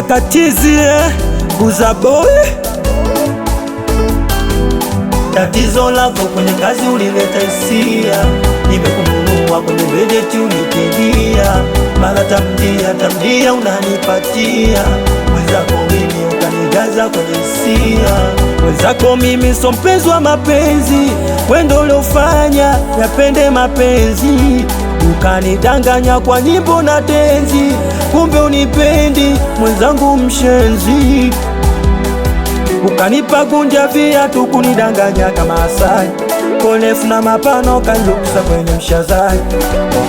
kaka chizi Buza boy. Tatizo lako kwenye kazi ulileta hisia, nimekununua kwenye bajeti unikidia, mara tamdia unanipatia, mwenzako mimi ukanijaza kwenye hisia. Mwenzako mimi so mpenzi wa mapenzi, wendo uliofanya yapende mapenzi, ukanidanganya kwa nyimbo na tenzi, kumbe unipendi mwenzangu mshenzi. Ukanipa gunja viatu kunidanganya kama Asai, konefu na mapano kaluksa kwenye mshazai.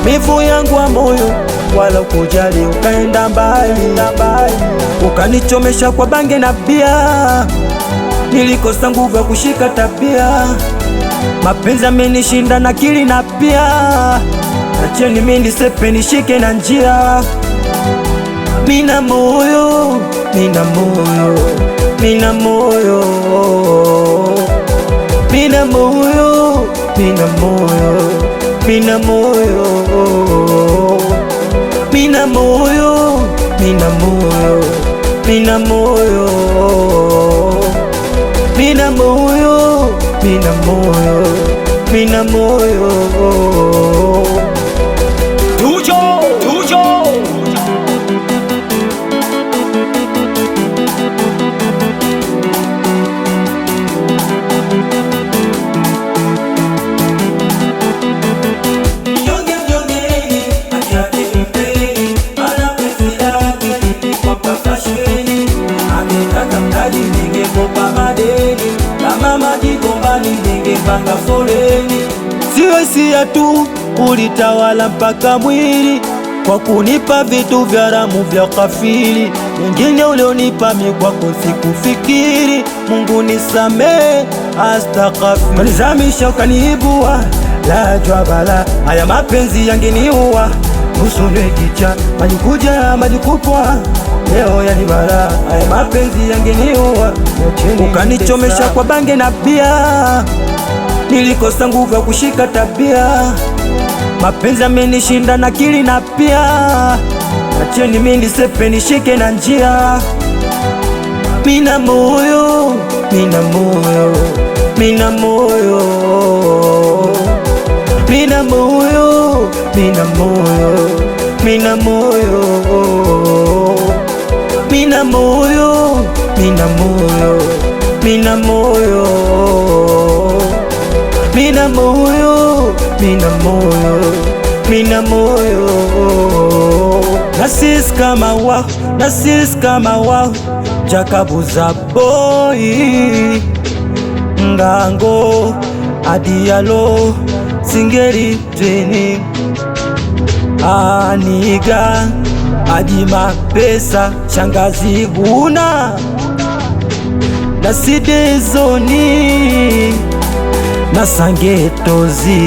Mivu yangu wa moyo wala kujali, ukaenda mbali, ukanichomesha kwa bange na bia, nilikosa nguvu ya kushika tabia. Mapenzi amenishinda na akili na pia, acheni mimi nisepe nishike na njia. Mina moyo, mina moyo, mina moyo, mina moyo, mina moyo, mina moyo, mina moyo, mina moyo, mina moyo, mina moyo, mina moyo, mina moyo. Tujo, tujo. Siwe sia tu ulitawala mpaka mwili, kwa kunipa vitu vya ramu vya kafiri, wengine ulionipa mi kwako sikufikiri. Mungu nisamee, astaghfir. Malizamisha ukaniibua, la jua bala, haya mapenzi yangeniua. Usone kicha, majikuja majikupwa, leo yanibara, haya mapenzi yangeniua. Ukanichomesha kwa bange na bia, nilikosa nguvu ya kushika tabia. Mapenzi amenishinda na akili na pia, acheni mimi nisepe nishike na njia. Mina moyo, mina moyo, mina moyo, mina moyo, mina moyo, mina moyo, mina moyo, mina moyo, mina moyo, mina moyo, mina moyo, mina moyo. Nasis kama wao, nasis kama wao, Jakabuza boy, Ngango Adialo Singeri training, Aniga Adima pesa shangazi guna, Nasidezoni na Sangetozi.